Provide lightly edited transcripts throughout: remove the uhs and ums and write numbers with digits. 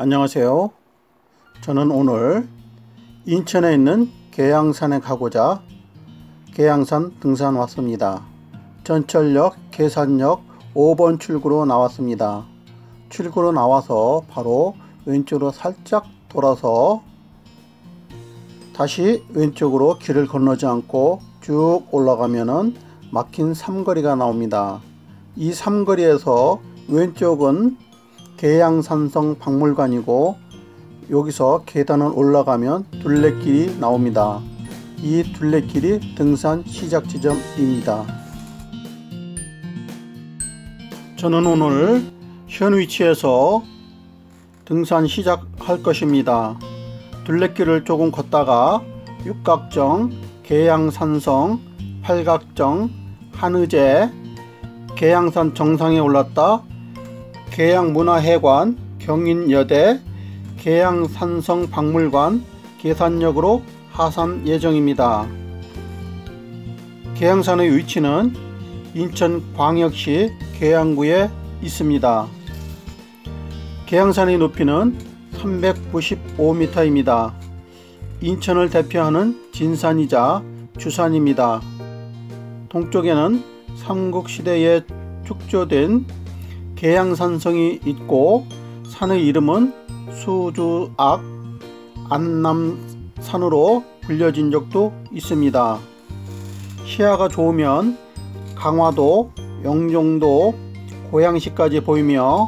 안녕하세요. 저는 오늘 인천에 있는 계양산에 가고자 계양산 등산 왔습니다. 전철역 계산역 5번 출구로 나왔습니다. 출구로 나와서 바로 왼쪽으로 살짝 돌아서 다시 왼쪽으로 길을 건너지 않고 쭉 올라가면은 막힌 삼거리가 나옵니다. 이 삼거리에서 왼쪽은 계양산성 박물관이고 여기서 계단을 올라가면 둘레길이 나옵니다. 이 둘레길이 등산 시작 지점입니다. 저는 오늘 현 위치에서 등산 시작할 것입니다. 둘레길을 조금 걷다가 육각정, 계양산성, 팔각정, 한의제, 계양산 정상에 올랐다 계양문화회관, 경인여대, 계양산성 박물관, 계산역으로 하산 예정입니다. 계양산의 위치는 인천광역시 계양구에 있습니다. 계양산의 높이는 395m입니다. 인천을 대표하는 진산이자 주산입니다. 동쪽에는 삼국시대에 축조된 계양산성이 있고 산의 이름은 수주악 안남산으로 불려진 적도 있습니다. 시야가 좋으면 강화도, 영종도, 고양시까지 보이며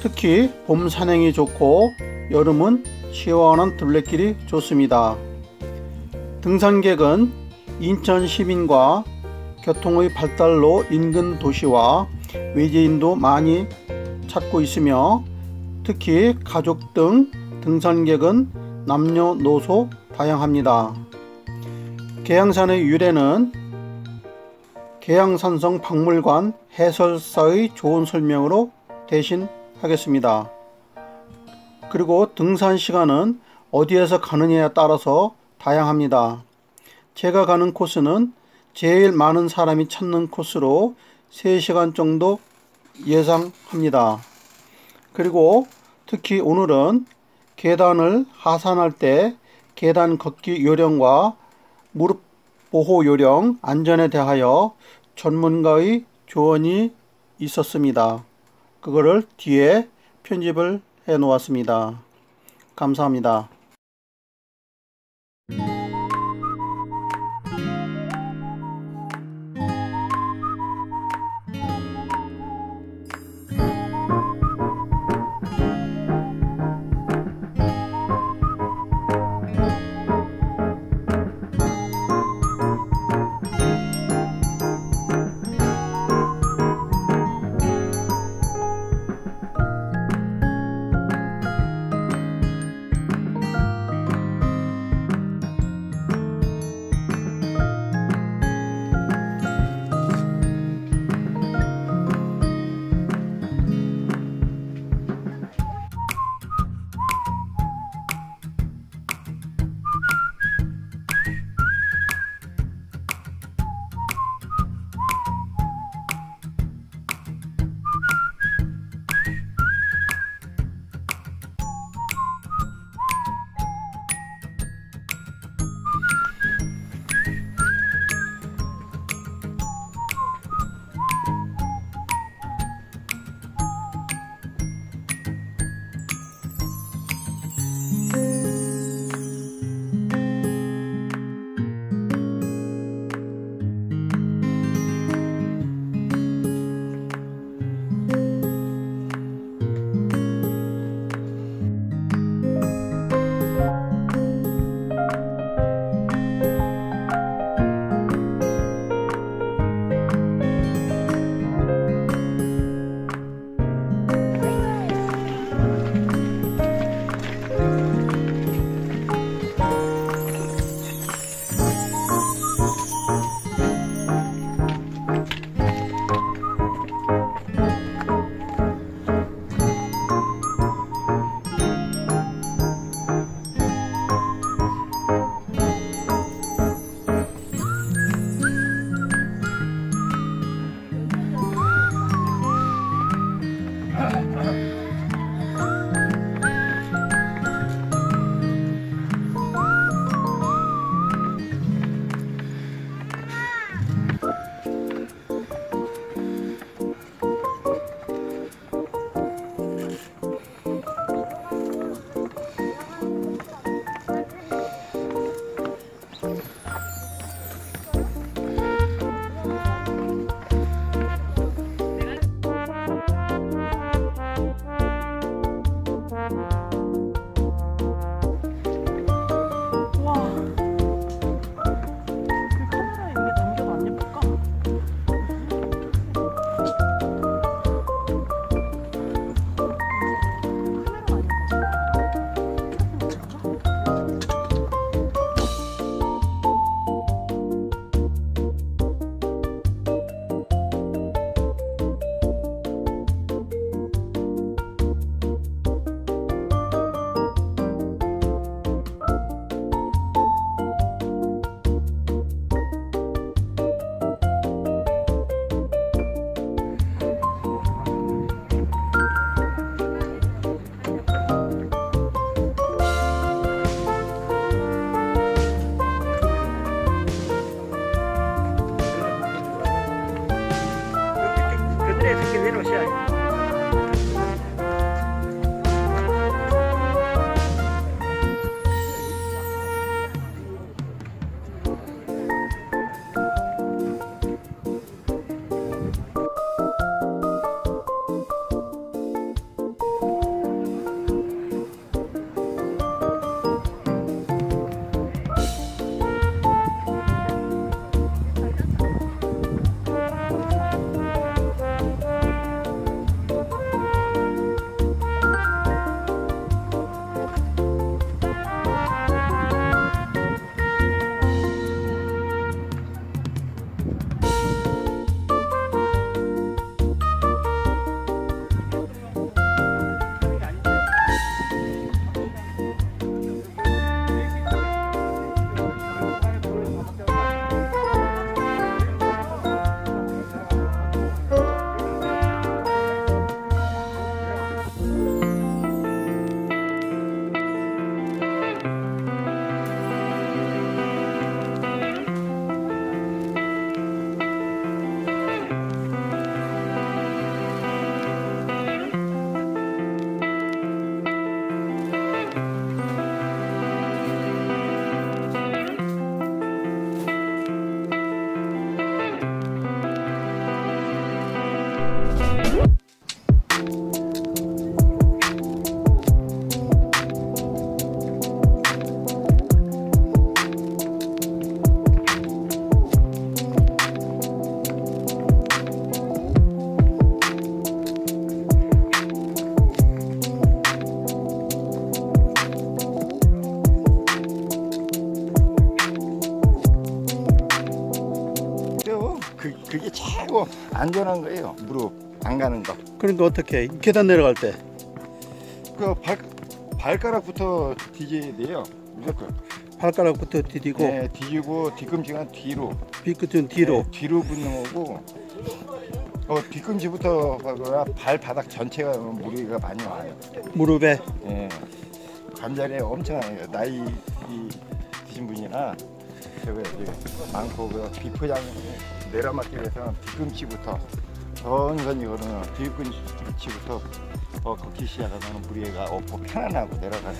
특히 봄 산행이 좋고 여름은 시원한 둘레길이 좋습니다. 등산객은 인천 시민과 교통의 발달로 인근 도시와 외지인도 많이 찾고 있으며 특히 가족 등 등산객은 남녀노소 다양합니다. 계양산의 유래는 계양산성 박물관 해설사의 좋은 설명으로 대신하겠습니다. 그리고 등산 시간은 어디에서 가느냐에 따라서 다양합니다. 제가 가는 코스는 제일 많은 사람이 찾는 코스로 3시간 정도 예상합니다. 그리고 특히 오늘은 계단을 하산할 때 계단 걷기 요령과 무릎 보호 요령, 안전에 대하여 전문가의 조언이 있었습니다. 그거를 뒤에 편집을 해 놓았습니다. 감사합니다. 그게 최고 안전한 거예요. 무릎 안 가는 거. 그러니까 어떻게 계단 내려갈 때 그 발가락부터 뒤져야 돼요. 무조건. 발가락부터 디디고 네, 뒤지고 뒤꿈치가 뒤로. 뒤끝은 뒤로. 네, 뒤로 붙는 거고. 뒤꿈치부터 가거나 발바닥 전체가 무리가 많이 와요. 무릎에. 예. 관절에 엄청나요. 나이 드신 분이나 저거 이제 많고 그 비포장 내려맞기 위해서는 뒤꿈치부터 천천히 걸으면 뒤꿈치부터 걷기 시작하면 무리가 없고 편안하고 내려가요.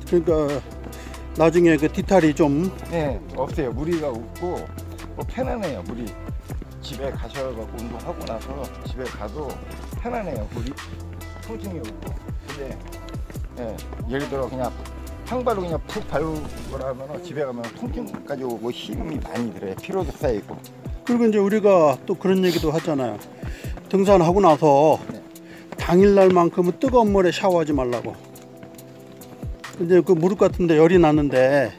그러니까 나중에 그 뒤탈이 좀 네, 없어요. 무리가 없고 편안해요. 무리 집에 가셔서 운동하고 나서 집에 가도 편안해요. 무리 통증이 없고. 근데 예를 들어 그냥 항발로 그냥 푹 밟고 하면 집에 가면 통증까지 오고 힘이 많이 들어요. 피로도 쌓이고. 그리고 이제 우리가 또 그런 얘기도 하잖아요. 등산하고 나서 당일날만큼은 뜨거운 물에 샤워하지 말라고. 근데 그 무릎 같은데 열이 나는데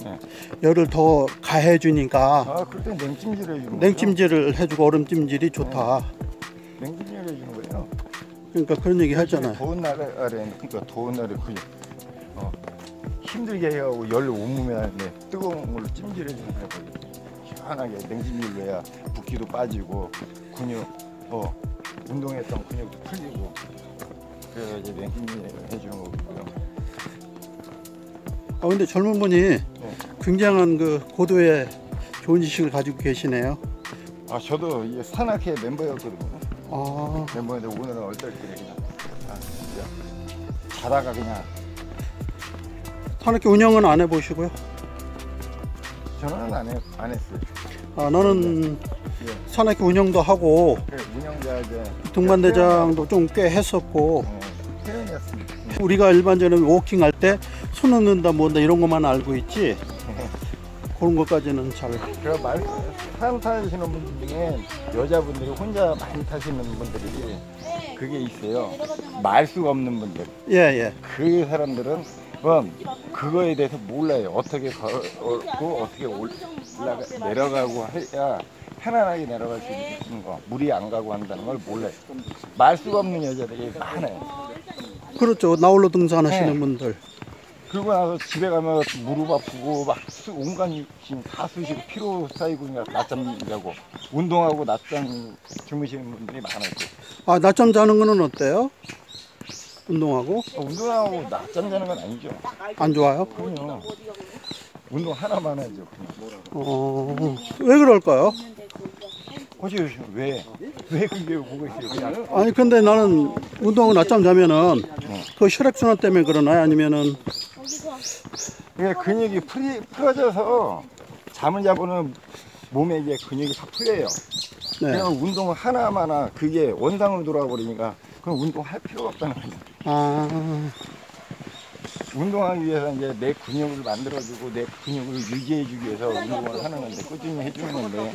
열을 더 가해주니까 그럴 때 냉찜질 해주는 냉찜질을 해주고 얼음찜질이 좋다. 냉찜질 해주는 거예요. 그러니까 그런 얘기 하잖아요. 더운 날에 그러니까 더운 날에 그냥 힘들게 하고 열 온몸에 뜨거운 물로 찜질해 주는 거예요. 시원하게 냉찜질로 해야 붓기도 빠지고 근육 운동했던 근육도 풀리고 그래서 이제 냉찜질 해주는 거고요. 근데 젊은 분이 굉장한 그 고도의 좋은 지식을 가지고 계시네요. 저도 이 산악회 멤버였거든요. 멤버인데 오늘은 얼떨결에 그냥 진짜 자다가 그냥. 산악회 운영은 안 해보시고요? 저는 안 했어요. 너는 산악회 운영도 하고 운영자 이제 등반대장도 좀 꽤 했었고. 회원이었어요. 우리가 일반적으로 워킹할 때 손 넣는다 뭔다 이런 것만 알고 있지 그런 것까지는 잘. 그럼 산 타시는 분들 중에 여자분들이 혼자 많이 타시는 분들이 그게 있어요. 말 수가 없는 분들. 예. 그 사람들은 그거에 대해서 몰라요. 어떻게 걸고 어떻게 내려가고 해야 편안하게 내려갈 수 있는 거. 물이 안 가고 한다는 걸 몰라요. 말 수가 없는 여자들이 많아요. 그렇죠. 나홀로 등산하시는 네. 분들. 그러고 나서 집에 가면 무릎 아프고 막 온갖 지금 다 쑤시고 피로 쌓이고 낮잠 자고 운동하고 낮잠 주무시는 분들이 많아요. 아, 낮잠 자는 거는 어때요? 운동하고? 운동하고 낮잠 자는 건 아니죠. 안 좋아요? 그럼요. 운동 하나만 하죠. 왜 그럴까요? 왜 그게 보고 있어요? 그냥 아니 근데 나는 운동하고 낮잠 자면은 그 혈액순환 때문에 그러나요? 아니면은 그게 근육이 풀어져서 잠을 자보는 몸에 이제 근육이 다 풀려요. 네. 그냥 운동을 하나마나 그게 원상으로 돌아와 버리니까 그럼 운동할 필요가 없다는 거죠. 아, 운동하기 위해서 이제 내 근육을 만들어주고 내 근육을 유지해주기 위해서 운동을 하는 건데 꾸준히 해주는 건데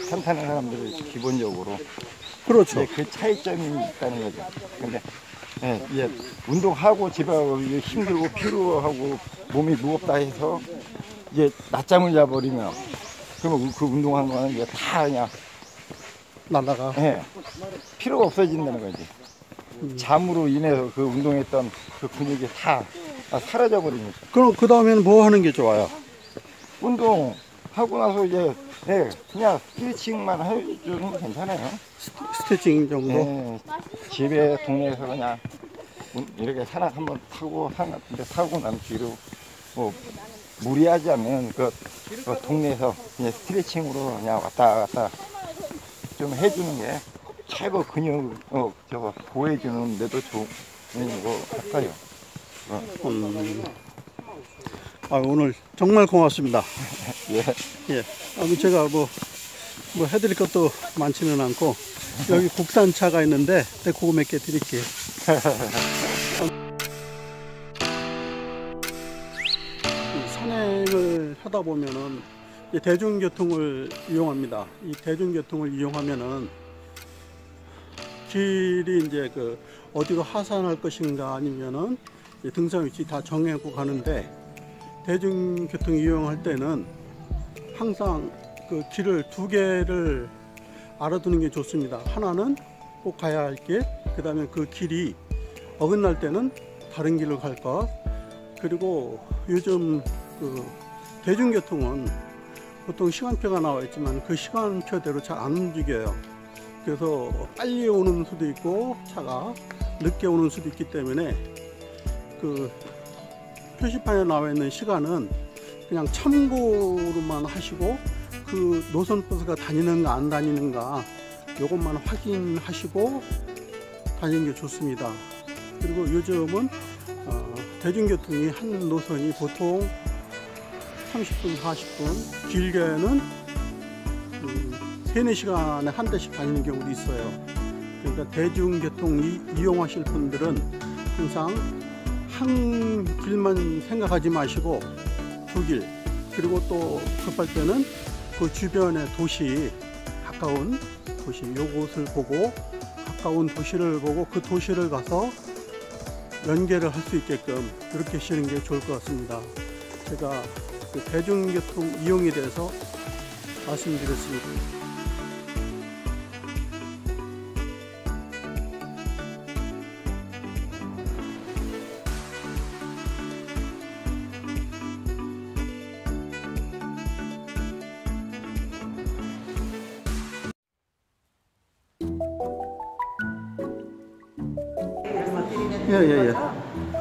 산 타는 사람들은 기본적으로 그렇죠. 이제 그 차이점이 있다는 거죠. 근데 이제 운동하고 집에 가고 힘들고 피로하고 몸이 무겁다 해서 이제 낮잠을 자버리면 그러면 그 운동한 거는 이제 다 그냥 날라가. 필요가 없어진다는 거지. 잠으로 인해서 그 운동했던 그 근육이 다 사라져 버리니까. 그럼 그 다음에는 뭐 하는 게 좋아요? 운동하고 나서 이제 그냥 스트레칭만 해주면 괜찮아요. 스트레칭 정도? 집에 동네에서 그냥 이렇게 산악 한번 타고 산 같은 데 타고 난 뒤로 뭐 무리하지 않으면 그 동네에서 그냥 스트레칭으로 그냥 왔다 갔다 좀 해주는 게 최고 근육 저거 보호해주는 데도 좋은 것 같아요. 아, 오늘 정말 고맙습니다. 예. 제가 뭐 해드릴 것도 많지는 않고 여기 국산차가 있는데 그거 몇 개 드릴게요. 산행을 하다 보면은 대중교통을 이용합니다. 이 대중교통을 이용하면은 길이 이제 그 어디로 하산할 것인가 아니면은 등산 위치 다 정하고 가는데 대중교통 이용할 때는 항상 그 길을 두 개를 알아두는 게 좋습니다. 하나는 꼭 가야 할 길, 그 다음에 그 길이 어긋날 때는 다른 길로 갈 것. 그리고 요즘 그 대중교통은 보통 시간표가 나와 있지만 그 시간표대로 잘 안 움직여요. 그래서 빨리 오는 수도 있고 차가 늦게 오는 수도 있기 때문에 그 표시판에 나와 있는 시간은 그냥 참고로만 하시고 그 노선버스가 다니는가 안 다니는가 요것만 확인하시고 다니는 게 좋습니다. 그리고 요즘은 대중교통이 한 노선이 보통 30분, 40분, 길게는 3, 4시간에 한 대씩 다니는 경우도 있어요. 그러니까 대중교통 이용하실 분들은 항상 한 길만 생각하지 마시고 두 길, 그리고 또 급할 때는 그 주변의 도시, 가까운 도시 요곳을 보고 가까운 도시를 보고 그 도시를 가서 연계를 할 수 있게끔 그렇게 하시는 게 좋을 것 같습니다. 제가 그 대중교통 이용에 대해서 말씀드렸습니다. 예.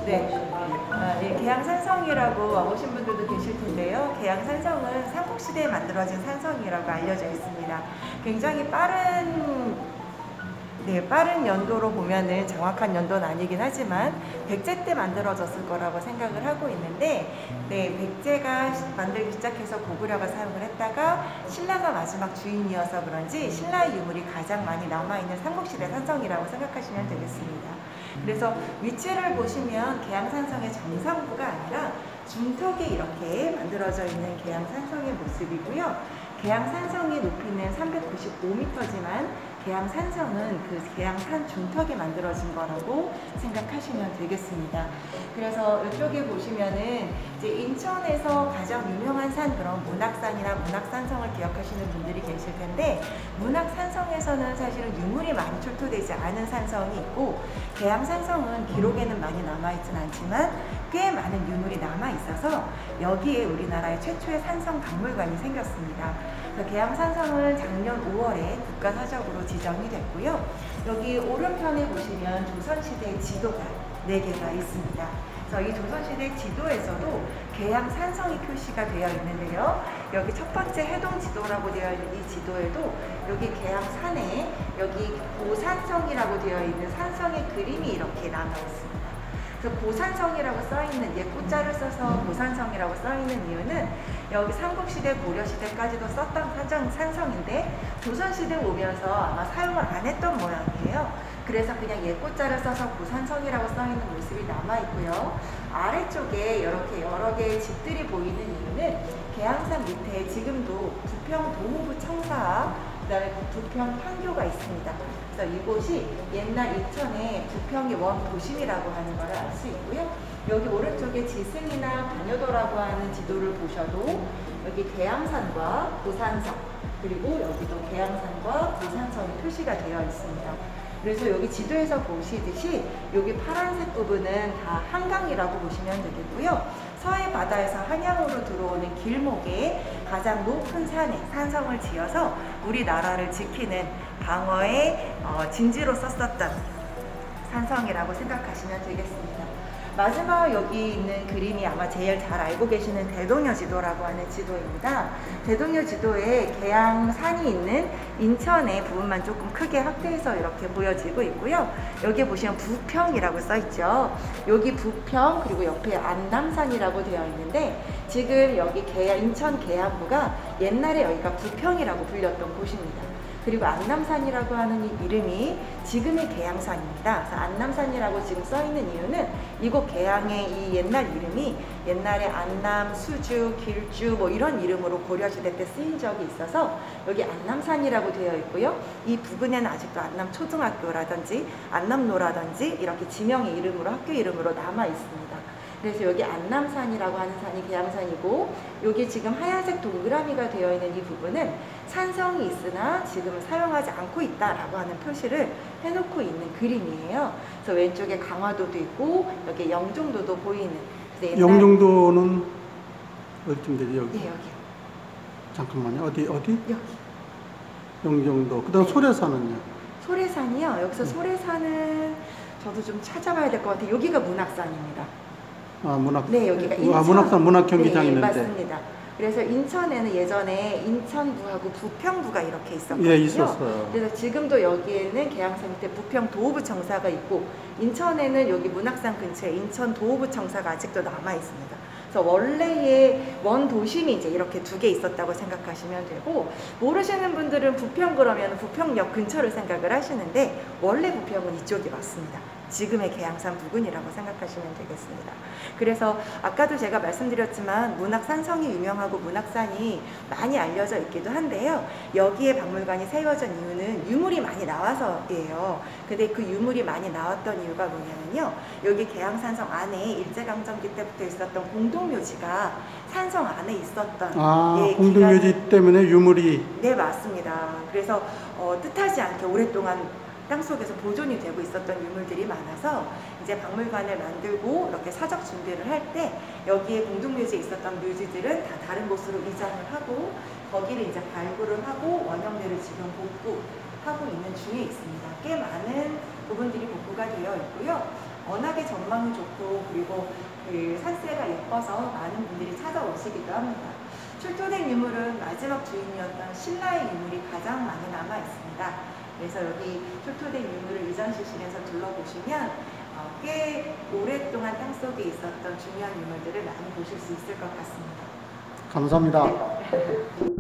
네, 계양산성이라고 와보신 분들도 계실 텐데요. 계양산성은 삼국시대에 만들어진 산성이라고 알려져 있습니다. 굉장히 빠른 네, 빠른 연도로 보면은 정확한 연도는 아니긴 하지만 백제 때 만들어졌을 거라고 생각을 하고 있는데, 네, 백제가 만들기 시작해서 고구려가 사용을 했다가 신라가 마지막 주인이어서 그런지 신라의 유물이 가장 많이 남아있는 삼국시대 산성이라고 생각하시면 되겠습니다. 그래서 위치를 보시면 계양산성의 정상부가 아니라 중턱에 이렇게 만들어져 있는 계양산성의 모습이고요. 계양산성의 높이는 395m지만 계양산성은 그 계양산 중턱에 만들어진 거라고 생각하시면 되겠습니다. 그래서 이쪽에 보시면은 이제 인천에서 가장 유명한 산, 그런 문학산이나 문학산성을 기억하시는 분들이 계실 텐데, 문학산성에서는 사실은 유물이 많이 출토되지 않은 산성이 있고, 계양산성은 기록에는 많이 남아있진 않지만 꽤 많은 유물이 남아있어서 여기에 우리나라의 최초의 산성 박물관이 생겼습니다. 계양산성은 작년 5월에 국가사적으로 지정이 됐고요. 여기 오른편에 보시면 조선시대 지도가 4개가 있습니다. 그래서 이 조선시대 지도에서도 계양산성이 표시가 되어 있는데요. 여기 첫 번째 해동지도라고 되어 있는 이 지도에도 여기 계양산에 여기 고산성이라고 되어 있는 산성의 그림이 이렇게 남아 있습니다. 그래서 고산성이라고 써있는, 예고자를 써서 고산성이라고 써있는 이유는 여기 삼국시대, 고려시대까지도 썼던 산성인데 조선시대 오면서 아마 사용을 안 했던 모양이에요. 그래서 그냥 예고자를 써서 고산성이라고 써있는 모습이 남아있고요. 아래쪽에 이렇게 여러 개의 집들이 보이는 이유는 계양산 밑에 지금도 부평 도호부 청사, 그 다음에 부평 판교가 있습니다. 그래서 이곳이 옛날 인천의 부평의 원도심이라고 하는 걸 알 수 있고요. 여기 오른쪽에 지승이나 반여도라고 하는 지도를 보셔도 여기 계양산과 고산성, 그리고 여기도 계양산과 고산성이 표시가 되어 있습니다. 그래서 여기 지도에서 보시듯이 여기 파란색 부분은 다 한강이라고 보시면 되겠고요. 서해 바다에서 한양으로 들어오는 길목에 가장 높은 산에 산성을 지어서 우리나라를 지키는 방어의 진지로 썼었던 산성이라고 생각하시면 되겠습니다. 마지막 여기 있는 그림이 아마 제일 잘 알고 계시는 대동여 지도라고 하는 지도입니다. 대동여 지도에 계양산이 있는 인천의 부분만 조금 크게 확대해서 이렇게 보여지고 있고요. 여기 보시면 부평이라고 써있죠. 여기 부평, 그리고 옆에 안남산이라고 되어 있는데, 지금 여기 인천 계양부가 옛날에 여기가 부평이라고 불렸던 곳입니다. 그리고 안남산이라고 하는 이 이름이 지금의 계양산입니다. 그래서 안남산이라고 지금 써있는 이유는 이곳 계양의 이 옛날 이름이 옛날에 안남, 수주, 길주 뭐 이런 이름으로 고려시대 때 쓰인 적이 있어서 여기 안남산이라고 되어 있고요. 이 부근에는 아직도 안남초등학교라든지 안남로라든지 이렇게 지명의 이름으로, 학교 이름으로 남아 있습니다. 그래서 여기 안남산이라고 하는 산이 계양산이고, 여기 지금 하얀색 동그라미가 되어 있는 이 부분은 산성이 있으나 지금은 사용하지 않고 있다라고 하는 표시를 해놓고 있는 그림이에요. 그래서 왼쪽에 강화도도 있고 여기 영종도도 보이는. 영종도는 어디쯤 되지? 여기? 네, 여기요. 잠깐만요. 어디? 여기. 영종도. 그 다음 소래산은요? 소래산이요? 여기서 소래산은 저도 좀 찾아봐야 될 것 같아요. 여기가 문학산입니다. 아, 문학. 네, 여기가 인천. 문학산 문학경기장 네, 있는데. 맞습니다. 그래서 인천에는 예전에 인천부하고 부평부가 이렇게 있었거든요. 예, 있었어요. 그래서 지금도 여기에는 계양산 밑에 부평 도호부 청사가 있고, 인천에는 여기 문학산 근처에 인천 도호부 청사가 아직도 남아 있습니다. 그래서 원래의 원도심이 이제 이렇게 2개 있었다고 생각하시면 되고, 모르시는 분들은 부평 그러면 부평역 근처를 생각을 하시는데 원래 부평은 이쪽이 맞습니다. 지금의 계양산 부근이라고 생각하시면 되겠습니다. 그래서 아까도 제가 말씀드렸지만 문학산성이 유명하고 문학산이 많이 알려져 있기도 한데요. 여기에 박물관이 세워진 이유는 유물이 많이 나와서예요. 근데 그 유물이 많이 나왔던 이유가 뭐냐면요. 여기 계양산성 안에 일제강점기 때부터 있었던 공동묘지가 산성 안에 있었던. 예, 공동묘지 때문에 유물이. 네, 맞습니다. 그래서 뜻하지 않게 오랫동안 땅속에서 보존이 되고 있었던 유물들이 많아서 이제 박물관을 만들고 이렇게 사적 준비를 할 때 여기에 공동묘지에 있었던 묘지들은 다 다른 곳으로 이장을 하고 거기를 이제 발굴을 하고 원형들을 지금 복구하고 있는 중에 있습니다. 꽤 많은 부분들이 복구가 되어 있고요. 워낙에 전망이 좋고 그리고 그 산세가 예뻐서 많은 분들이 찾아오시기도 합니다. 출토된 유물은 마지막 주인이었던 신라의 유물이 가장 많이 남아 있습니다. 그래서 여기 초토된 유물을 위전시실에서 둘러보시면 꽤 오랫동안 땅 속에 있었던 중요한 유물들을 많이 보실 수 있을 것 같습니다. 감사합니다. 네.